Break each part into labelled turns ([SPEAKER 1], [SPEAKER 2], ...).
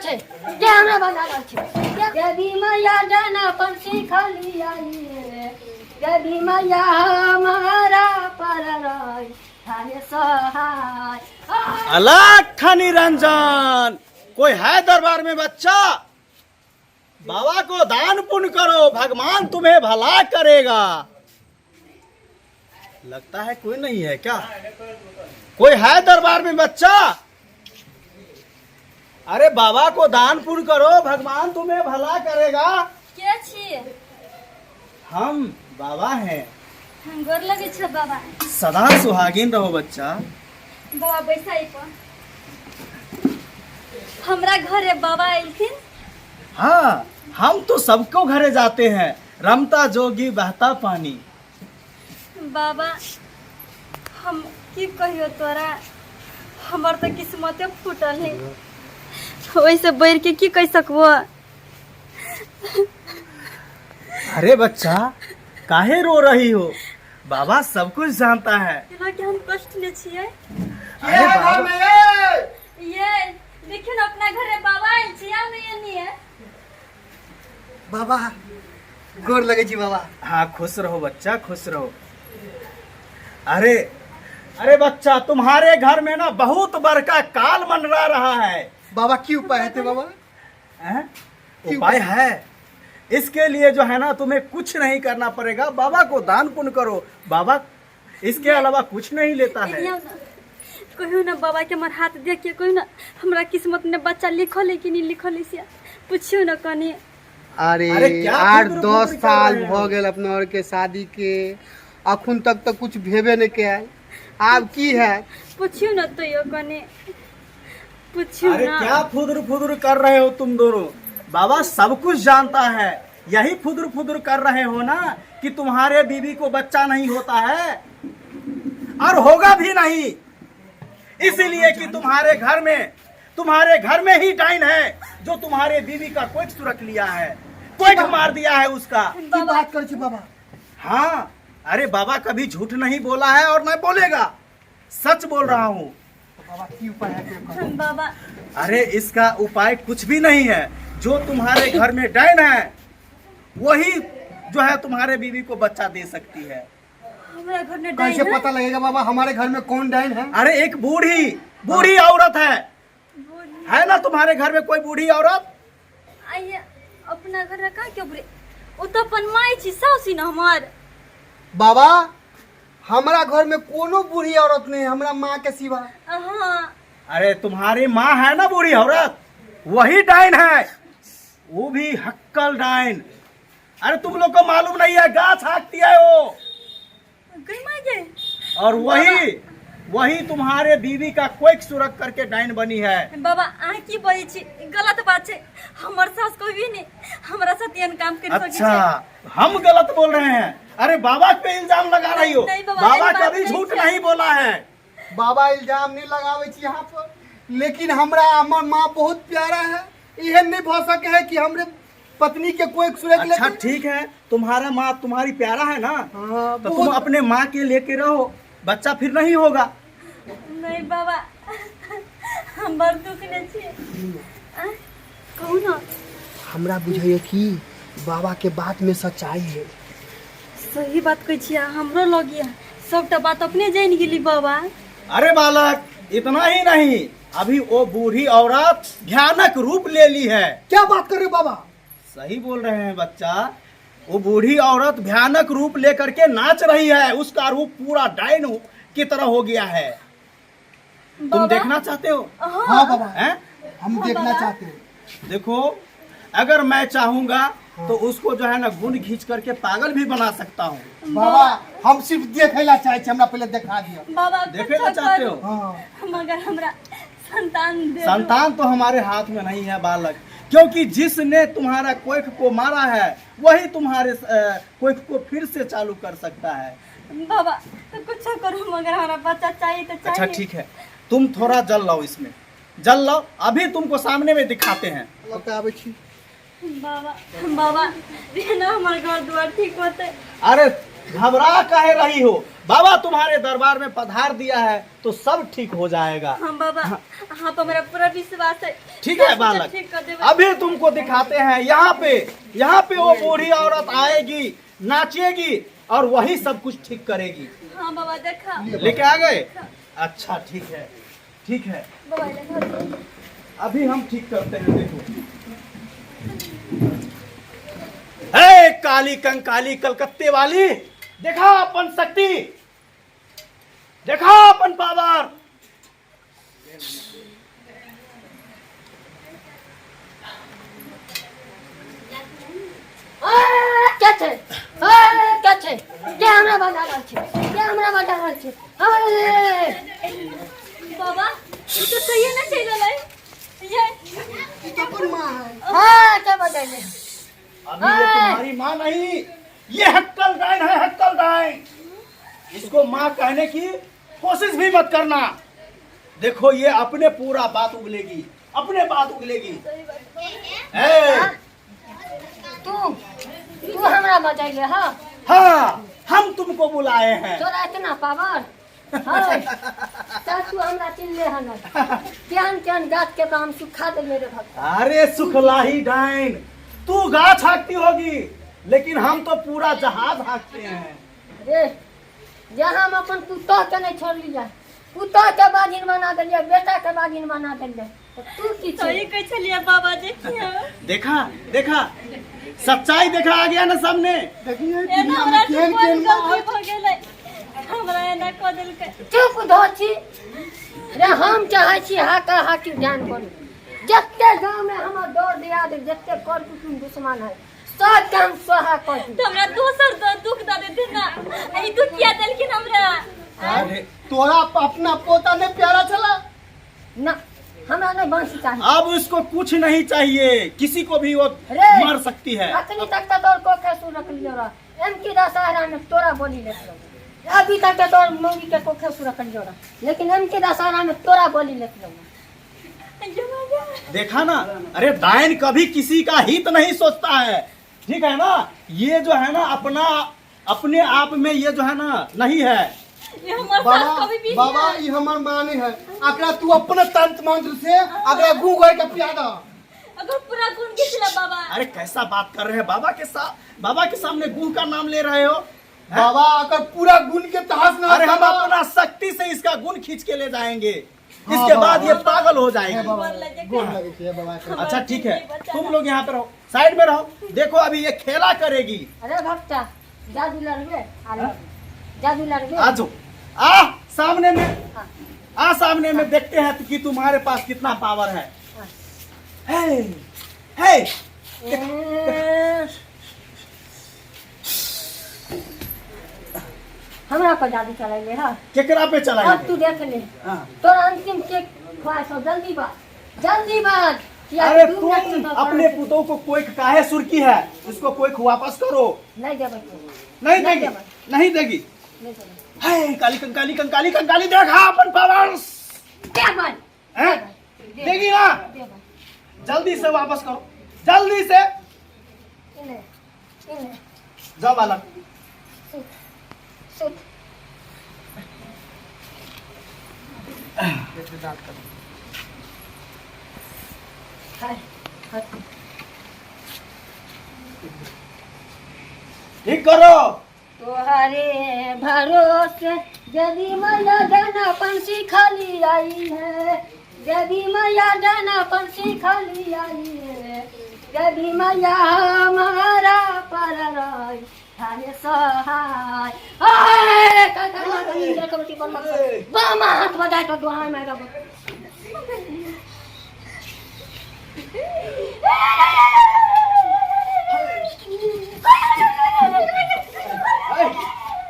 [SPEAKER 1] छे के हमरा बनाना छे देवी मैया जाना पर सिखली आई रे देवी मैया हमारा पर रही थाने सहाय
[SPEAKER 2] अलख निरंजन कोई है दरबार में बच्चा? बाबा को दान पुण्य करो, भगवान तुम्हें भला करेगा। लगता है कोई नहीं है क्या? कोई है दरबार में बच्चा? अरे बाबा को दान पुण्य करो, भगवान तुम्हें भला करेगा।
[SPEAKER 3] के छिए?
[SPEAKER 2] हम बाबा हैं।
[SPEAKER 3] हम गोर लगे छ बाबा।
[SPEAKER 2] सदा सुहागिन रहो बच्चा।
[SPEAKER 3] बाबा बैसाई पर हमरा घरे बाबा आइलखिन।
[SPEAKER 2] हाँ, हम तो सबको घरे जाते हैं, रमता जोगी बहता पानी।
[SPEAKER 3] बाबा हम की कहियो तोरा, हमर तो किस्मते फूटल है, वैसे बैर के की कह सकबो।
[SPEAKER 2] अरे बच्चा काहे रो रही हो? बाबा सब कुछ जानता है।
[SPEAKER 3] कि हम कष्ट ले छिए।
[SPEAKER 2] अरे बाबा
[SPEAKER 3] ये देखिन अपना घरे बाबा आइल छिया में नहीं है।
[SPEAKER 4] बाबा गोर लगे जी बाबा।
[SPEAKER 2] हाँ खुश रहो बच्चा, खुश रहो। अरे अरे बच्चा तुम्हारे घर में ना बहुत बड़का काल मंडरा रहा है।
[SPEAKER 4] बाबा की उपाय है थे बाबा?
[SPEAKER 2] हैं? उपाय है। इसके लिए जो है ना तुम्हें कुछ नहीं करना पड़ेगा, बाबा को दान पुण्य करो। बाबा इसके अलावा कुछ नहीं लेता है।
[SPEAKER 3] कहियो ना बाबा के हमार हाथ देख के कहियो ना हमरा किस्मत में बच्चा लिखल है कि नहीं लिखल है से पूछियो ना कनी।
[SPEAKER 4] अरे
[SPEAKER 2] क्या
[SPEAKER 4] 8-10 साल
[SPEAKER 2] कर रहे
[SPEAKER 4] हो गए अपने और के शादी के, अखुन तक तो कुछ भेबे नहीं के आए। आप की है?
[SPEAKER 3] पूछियो ना तो यो कनी पूछियो
[SPEAKER 2] अरे
[SPEAKER 3] ना।
[SPEAKER 2] क्या फुदुर फुदुर कर रहे हो तुम दोनों? बाबा सब कुछ जानता है। यही फुदुर फुदुर कर रहे हो ना कि तुम्हारे बीवी को बच्चा नहीं होता है और होगा भी नहीं, इसीलिए कि तुम्हारे घर में ही डाइन है जो तुम्हारे बीवी का कोई सुरख लिया है, कोई मार दिया है उसका।
[SPEAKER 4] की बात कर छी बाबा?
[SPEAKER 2] हाँ अरे बाबा कभी झूठ नहीं बोला है और न बोलेगा, सच बोल रहा हूँ।
[SPEAKER 4] बाबा की उपाय है?
[SPEAKER 3] बाबा
[SPEAKER 2] अरे इसका उपाय कुछ भी नहीं है। जो तुम्हारे घर में डाइन है वही जो है तुम्हारे बीवी को बच्चा दे सकती है।
[SPEAKER 3] हमरा घर में
[SPEAKER 4] कैसे
[SPEAKER 3] डाइन है?
[SPEAKER 4] पता लगेगा बाबा हमारे घर में कौन डाइन है?
[SPEAKER 2] अरे एक बूढ़ी औरत है ना तुम्हारे घर में कोई बूढ़ी औरत?
[SPEAKER 3] आइए अपना घर का क्यों बुरे ओ तो अपन माई छी साउसी न हमार।
[SPEAKER 4] बाबा हमारा घर में कोनो बूढ़ी औरत नहीं है, हमारा माँ के सिवा।
[SPEAKER 3] हाँ
[SPEAKER 2] अरे तुम्हारी माँ है ना बूढ़ी औरत, वही डाइन है, वो भी हक्कल डाइन। अरे तुम लोग को मालूम नहीं है, गाछ हाँकती है वो।
[SPEAKER 3] गई मागे
[SPEAKER 2] और वही तुम्हारे बीवी का कोई सुरख करके डाइन बनी है।
[SPEAKER 3] बाबा आ की बोली छी, गलत बात है। हमर सास कोई भी नहीं हमरा साथ एहन काम कर सके।
[SPEAKER 2] अच्छा हम गलत बोल रहे हैं? अरे बाबा पे इल्जाम लगा रही हो।
[SPEAKER 3] नहीं बाबा,
[SPEAKER 2] बाबा
[SPEAKER 3] ऐसी बात
[SPEAKER 2] कभी
[SPEAKER 3] नहीं
[SPEAKER 2] झूठ
[SPEAKER 3] है।
[SPEAKER 2] नहीं बोला है।
[SPEAKER 4] बाबा इल्जाम नहीं लगावे छी यहाँ पर, लेकिन हमरा हमार माँ बहुत प्यारा है। यह नहीं हो सके है कि हमरे पत्नी के कोई सुरख
[SPEAKER 2] अच्छा
[SPEAKER 4] लेके।
[SPEAKER 2] ठीक है, तुम्हारा माँ तुम्हारी प्यारा है ना,
[SPEAKER 4] हाँ,
[SPEAKER 2] तो तुम अपने माँ के लेके रहो, बच्चा फिर नहीं होगा।
[SPEAKER 3] नहीं बाबा हम बड़ दुख ने छी। कहू ना
[SPEAKER 4] हमरा बुझाइए कि बाबा के बात में सच्चाई है।
[SPEAKER 3] सही बात कह छी, हमरो लगिया सबटा बात अपने जान गेली बाबा।
[SPEAKER 2] अरे बालक इतना ही नहीं, अभी वो बूढ़ी औरत भयानक रूप ले ली है।
[SPEAKER 4] क्या बात कर रहे हो बाबा?
[SPEAKER 2] सही बोल रहे हैं बच्चा, वो बूढ़ी औरत भयानक रूप लेकर के नाच रही है। उसका रूप पूरा डाइन की तरह हो गया है। तुम
[SPEAKER 3] बाबा?
[SPEAKER 2] देखना चाहते हो?
[SPEAKER 4] हाँ बाबा
[SPEAKER 2] हैं?
[SPEAKER 4] हम देखना चाहते हैं।
[SPEAKER 2] देखो अगर मैं चाहूंगा तो उसको जो है ना गुण खींच करके पागल भी बना सकता हूँ।
[SPEAKER 4] बाबा हम सिर्फ देखेला चाहे छी, हमरा पहले दिखा दियो।
[SPEAKER 3] बाबा
[SPEAKER 2] देखेला चाहते हो?
[SPEAKER 4] हाँ
[SPEAKER 3] मगर हमरा संतान दे दो।
[SPEAKER 2] संतान तो हमारे हाथ में नहीं है बालक, क्योंकि जिसने तुम्हारा कोख को मारा है वही तुम्हारे कोख को फिर से चालू कर सकता है।
[SPEAKER 3] बाबा तो कुछ करो, मगर हमारा बच्चा चाहिए तो चाहिए।
[SPEAKER 2] अच्छा ठीक है, तुम थोड़ा जल लाओ, इसमें जल लाओ, अभी तुमको सामने में दिखाते हैं।
[SPEAKER 4] बतावे छी।
[SPEAKER 3] बाबा बाबा ना हमारे घर द्वार ठीक होते।
[SPEAKER 2] अरे घबरा काहे रही हो? बाबा तुम्हारे दरबार में पधार दिया है तो सब ठीक हो जाएगा।
[SPEAKER 3] हाँ बाबा, हाँ पर मेरा पूरा विश्वास है।
[SPEAKER 2] ठीक है बालक,
[SPEAKER 3] ठीक कर देबे।
[SPEAKER 2] अभी तुमको दिखाते हैं। यहाँ पे वो बूढ़ी औरत आएगी, नाचेगी और वही सब कुछ ठीक करेगी।
[SPEAKER 3] हाँ बाबा देखा।
[SPEAKER 2] लेके आ गए? अच्छा ठीक है, ठीक है,
[SPEAKER 3] बाबा देखा।
[SPEAKER 2] अभी हम ठीक करते हैं। देखो, हे काली कंकाली कलकत्ते वाली, देखा अपन शक्ति, देखा अपन पावर।
[SPEAKER 1] क्या छे? क्या छे? क्या हमरा बजा रहल छै? क्या हमरा बजा रहल छै?
[SPEAKER 3] बाबा ये तो सही है ना चल रहा ये
[SPEAKER 4] तो अपन माँ है।
[SPEAKER 1] हाँ क्या बजाइले?
[SPEAKER 2] अभी ये तुम्हारी माँ नहीं, ये हक्कल डाइन है, हक्कल डाइन। इसको माँ कहने की कोशिश भी मत करना। देखो ये अपने पूरा बात उगलेगी, अपने बात उगलेगी। ए,
[SPEAKER 1] तू हमरा बजाइले? हाँ
[SPEAKER 2] हाँ, हम तुमको बुलाए हैं।
[SPEAKER 1] तोरा इतना पावर? हाँ तू हमरा चिल्ले हन केहन गाछ के काम सुखा देले रे भक्त।
[SPEAKER 2] अरे सुखलाही डाइन, तू गाछ हाँकती होगी लेकिन हम तो पूरा जहाज हाँकते हैं।
[SPEAKER 1] रे जहाँ हम अपन पुतह के नहीं छोड़ लिया, पुतह के बागिन बना दिलिया, बेटा के बागिन बना दिलिया, तो तू की
[SPEAKER 3] सही
[SPEAKER 1] छे?
[SPEAKER 3] कह चलिए बाबा देखिए।
[SPEAKER 2] देखा देखा, सच्चाई देखा आ गया ना सामने।
[SPEAKER 4] देखिए
[SPEAKER 3] एना
[SPEAKER 4] दुनिया
[SPEAKER 3] हमरा
[SPEAKER 4] में
[SPEAKER 3] से
[SPEAKER 4] केहन
[SPEAKER 3] कोई
[SPEAKER 4] केहन माँ
[SPEAKER 3] गलती भ गेलै, हमरा एना क देलकै।
[SPEAKER 1] चुप धोची रे, हम चाहे छी हाका हाकी ध्यान करू। जत्ते गांव में हमर दौड़ दिया दे, जत्ते कर कुटुम दुश्मन है सब काम स्वाहा कर दी।
[SPEAKER 3] तो हमरा दोसर दुख द देते ना, ई दुखिया देलखिन हमरा।
[SPEAKER 2] अरे
[SPEAKER 4] तोरा अपना पोता ने प्यारा चला।
[SPEAKER 1] ना हमरा नहीं बंसी चाहिए।
[SPEAKER 2] अब उसको कुछ नहीं चाहिए, किसी को भी वो
[SPEAKER 1] रे,
[SPEAKER 2] मार सकती है।
[SPEAKER 1] अखनी तक तो तोर को कैसू रख लियो रा, एम की दशहरा में तोरा बोली ले लो। अभी तक तो तोर मौगी के को कैसू रख लियो रा, लेकिन एम की दशहरा में तोरा बोली ले लो।
[SPEAKER 2] देखा ना, अरे डायन कभी किसी का हित नहीं सोचता है, ठीक है ना। ये जो है ना अपने आप में ये जो है ना नहीं है।
[SPEAKER 3] ये हमर सास
[SPEAKER 4] बाबा
[SPEAKER 3] कभी भी
[SPEAKER 4] बाबा ये हमार माने है। अकरा तू अपने तंत्र मंत्र से अकरा गु गए के प्यादा।
[SPEAKER 3] अगर पूरा गुण किसला बाबा।
[SPEAKER 2] अरे कैसा बात कर रहे हैं, बाबा के सामने गुह का नाम ले रहे हो।
[SPEAKER 4] बाबा अगर पूरा गुण के तहस ना।
[SPEAKER 2] अरे हम अपना शक्ति से इसका गुण खींच के ले जाएंगे,
[SPEAKER 4] हाँ,
[SPEAKER 2] इसके
[SPEAKER 4] बाबा।
[SPEAKER 2] बाद ये पागल हो
[SPEAKER 4] है
[SPEAKER 2] जाएगी।
[SPEAKER 4] बाबा
[SPEAKER 3] बोल लगे
[SPEAKER 4] गोल लगे छे बाबा के।
[SPEAKER 2] अच्छा ठीक है, तुम लोग यहाँ पे रहो, साइड में रहो। देखो अभी ये खेला करेगी।
[SPEAKER 1] अरे भक्ता जादू लड़बे, जादू लड़बे।
[SPEAKER 2] आजो आ सामने में,
[SPEAKER 1] हाँ।
[SPEAKER 2] आ सामने में देखते हैं कि तुम्हारे पास कितना पावर है। हे, हे,
[SPEAKER 1] हमरा पर जादू चलाइले हाँ।
[SPEAKER 2] केकरा पे
[SPEAKER 1] अब
[SPEAKER 2] चलाएंगे?
[SPEAKER 1] तू देख ले,
[SPEAKER 2] हाँ।
[SPEAKER 1] तोरा अंतिम के ख्वाहिश हो, जल्दी बात, जल्दी बात। या
[SPEAKER 2] अरे
[SPEAKER 1] तू मिनट में
[SPEAKER 2] तुम
[SPEAKER 1] तो
[SPEAKER 2] अपने पुतों को कोई काहे सुर्खी है, उसको कोई वापस करो।
[SPEAKER 1] नहीं देबे,
[SPEAKER 2] नहीं
[SPEAKER 1] नहीं
[SPEAKER 2] देगी,
[SPEAKER 1] देबे।
[SPEAKER 2] नहीं देगी।
[SPEAKER 1] नहीं देबे।
[SPEAKER 2] हे काली कंकाली कंकाली कंकाली, देखा अपन पावर
[SPEAKER 1] क्या बात?
[SPEAKER 2] है? देगी ना, जल्दी से वापस करो, जल्दी से।
[SPEAKER 1] इन्हें, इन्हें,
[SPEAKER 2] जाओ बालक।
[SPEAKER 1] सुत, सुत। हाय, हाय।
[SPEAKER 2] ठीक करो।
[SPEAKER 1] तोहरे भरोसे यदि मैया दाना पंछी खाली आई है, यदि मैया दाना पंछी खाली आई है, यदि मैया हमारा पर राय थाने सहाय। हाय बामा हाथ बजाए तो दुआएं में रहो।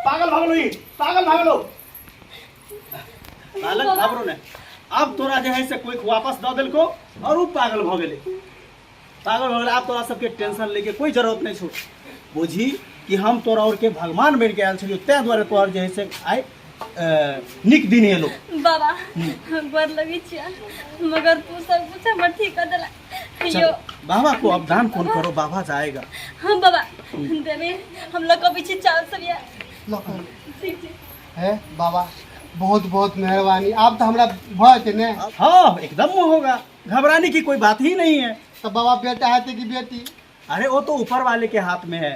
[SPEAKER 2] पागल भागलो, पागल भागलो। बालक घबरो ने, अब तोरा जे है से कोई वापस दे देलको और उ पागल भ गेले, पागल भ गेले। अब तोरा सबके टेंशन लेके कोई जरूरत नहीं छो। बुझी कि हम तोरा और के भगवान बन के आयल छलियो, तै द्वारे तोर जे है से आइ निक दिन एलो।
[SPEAKER 3] बाबा गोर लगे छिया, मगर तू सब कुछ हमर ठीक कर देला।
[SPEAKER 2] चल,
[SPEAKER 3] यो
[SPEAKER 2] बाबा को अब दान कौन करो, बाबा जाएगा।
[SPEAKER 3] हाँ बाबा देवे हम लोग को पीछे चावल सब या
[SPEAKER 4] है बाबा, बहुत बहुत मेहरबानी। आप तो हमरा भय ने।
[SPEAKER 2] हाँ एकदम होगा, घबराने की कोई बात ही नहीं है।
[SPEAKER 4] तो बाबा बेटा है कि बेटी?
[SPEAKER 2] अरे वो तो ऊपर वाले के हाथ में है।